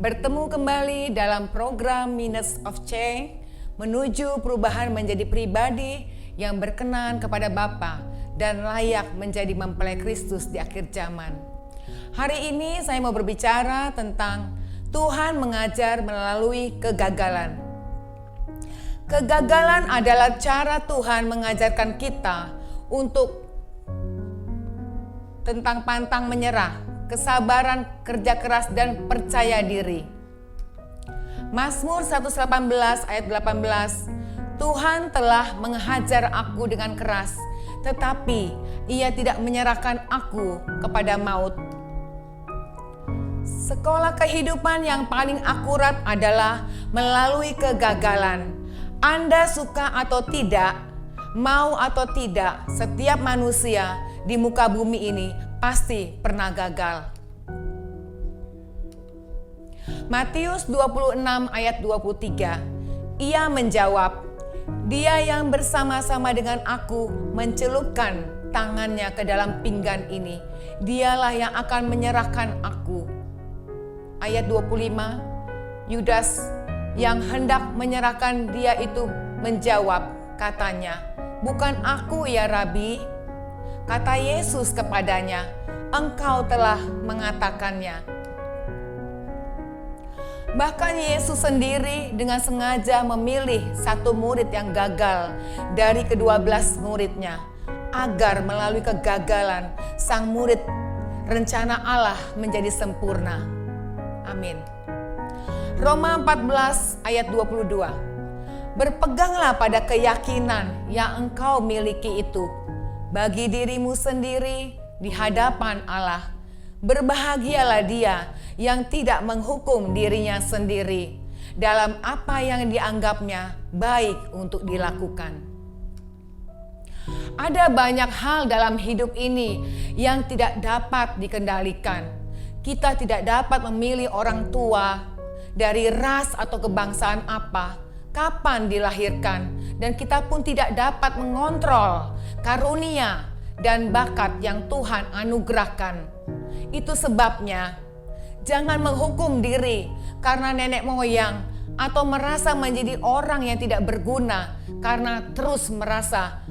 Bertemu kembali dalam program Minutes of Change menuju perubahan menjadi pribadi yang berkenan kepada Bapa dan layak menjadi mempelai Kristus di akhir zaman. Hari ini saya mau berbicara tentang Tuhan mengajar melalui kegagalan. Kegagalan adalah cara Tuhan mengajarkan kita untuk tentang pantang menyerah, kesabaran, kerja keras, dan percaya diri. Mazmur 118 ayat 18, Tuhan telah menghajar aku dengan keras, tetapi Ia tidak menyerahkan aku kepada maut. Sekolah kehidupan yang paling akurat adalah melalui kegagalan. Anda suka atau tidak, mau atau tidak, setiap manusia di muka bumi ini pasti pernah gagal. Matius 26 ayat 23, Ia menjawab, Dia yang bersama-sama dengan aku mencelupkan tangannya ke dalam pinggan ini, Dialah yang akan menyerahkan aku. Ayat 25, Yudas yang hendak menyerahkan Dia itu menjawab, katanya, bukan aku ya Rabi. Kata Yesus kepadanya, engkau telah mengatakannya. Bahkan Yesus sendiri dengan sengaja memilih satu murid yang gagal dari ke-12 muridnya, agar melalui kegagalan sang murid rencana Allah menjadi sempurna. Amin. Roma 14 ayat 22. Berpeganglah pada keyakinan yang engkau miliki itu bagi dirimu sendiri di hadapan Allah. Berbahagialah dia yang tidak menghukum dirinya sendiri dalam apa yang dianggapnya baik untuk dilakukan. Ada banyak hal dalam hidup ini yang tidak dapat dikendalikan. Kita tidak dapat memilih orang tua dari ras atau kebangsaan apa, kapan dilahirkan, dan kita pun tidak dapat mengontrol karunia dan bakat yang Tuhan anugerahkan. Itu sebabnya jangan menghukum diri karena nenek moyang atau merasa menjadi orang yang tidak berguna karena terus merasa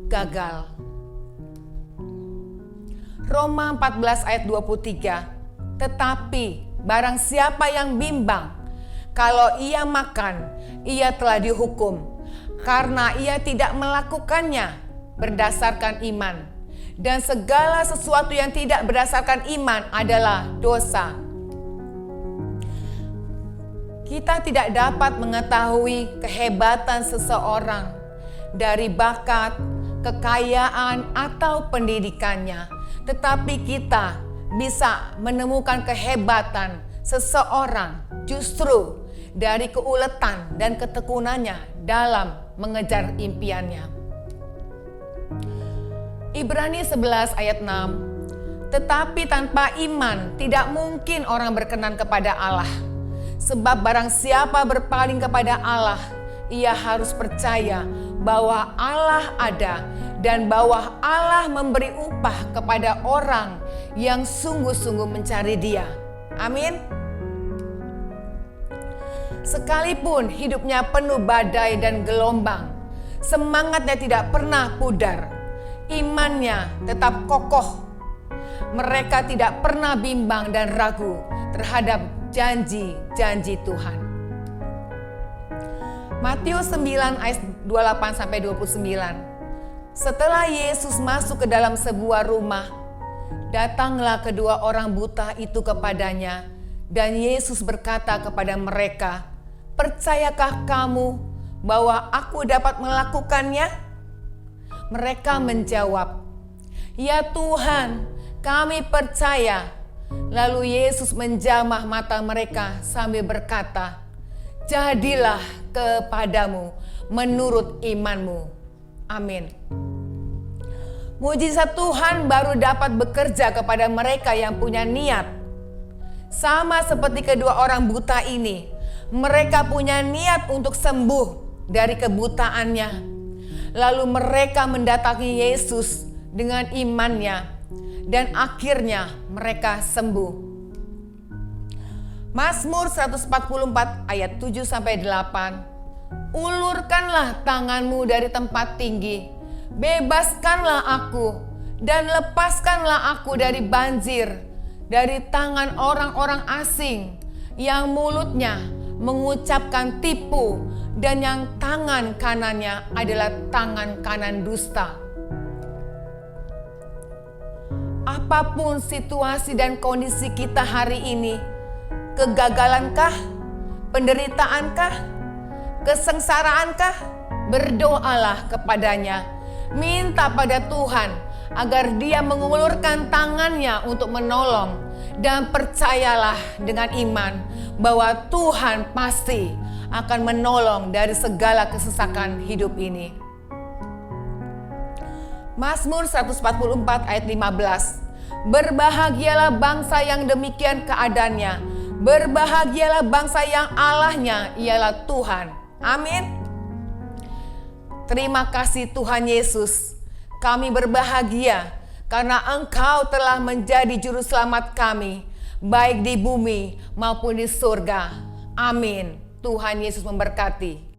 gagal. Roma 14 ayat 23, tetapi barang siapa yang bimbang, kalau ia makan, ia telah dihukum, karena ia tidak melakukannya berdasarkan iman. Dan segala sesuatu yang tidak berdasarkan iman adalah dosa. Kita tidak dapat mengetahui kehebatan seseorang dari bakat, kekayaan, atau pendidikannya. Tetapi kita bisa menemukan kehebatan seseorang justru dari keuletan dan ketekunannya dalam mengejar impiannya. Ibrani 11 ayat 6, tetapi tanpa iman tidak mungkin orang berkenan kepada Allah. Sebab barang siapa berpaling kepada Allah, ia harus percaya bahwa Allah ada dan bahwa Allah memberi upah kepada orang yang sungguh-sungguh mencari Dia. Amin. Sekalipun hidupnya penuh badai dan gelombang, semangatnya tidak pernah pudar, imannya tetap kokoh. Mereka tidak pernah bimbang dan ragu terhadap janji-janji Tuhan. Matius 9 ayat 28-29. Setelah Yesus masuk ke dalam sebuah rumah, datanglah kedua orang buta itu kepadanya, dan Yesus berkata kepada mereka, percayakah kamu bahwa aku dapat melakukannya? Mereka menjawab, ya Tuhan, kami percaya. Lalu Yesus menjamah mata mereka sambil berkata, jadilah kepadamu menurut imanmu. Amin. Mujizat Tuhan baru dapat bekerja kepada mereka yang punya niat. Sama seperti kedua orang buta ini, mereka punya niat untuk sembuh dari kebutaannya. Lalu mereka mendatangi Yesus dengan imannya dan akhirnya mereka sembuh. Mazmur 144 ayat 7 sampai 8. Ulurkanlah tanganmu dari tempat tinggi, bebaskanlah aku dan lepaskanlah aku dari banjir, dari tangan orang-orang asing yang mulutnya mengucapkan tipu dan yang tangan kanannya adalah tangan kanan dusta. Apapun situasi dan kondisi kita hari ini, kegagalankah, penderitaankah, kesengsaraankah, berdoalah kepadanya. Minta pada Tuhan agar Dia mengulurkan tangannya untuk menolong, dan percayalah dengan iman bahwa Tuhan pasti akan menolong dari segala kesesakan hidup ini. Mazmur 144 ayat 15. Berbahagialah bangsa yang demikian keadaannya, berbahagialah bangsa yang Allahnya ialah Tuhan. Amin. Terima kasih Tuhan Yesus. Kami berbahagia karena Engkau telah menjadi juru selamat kami, baik di bumi maupun di surga. Amin. Tuhan Yesus memberkati.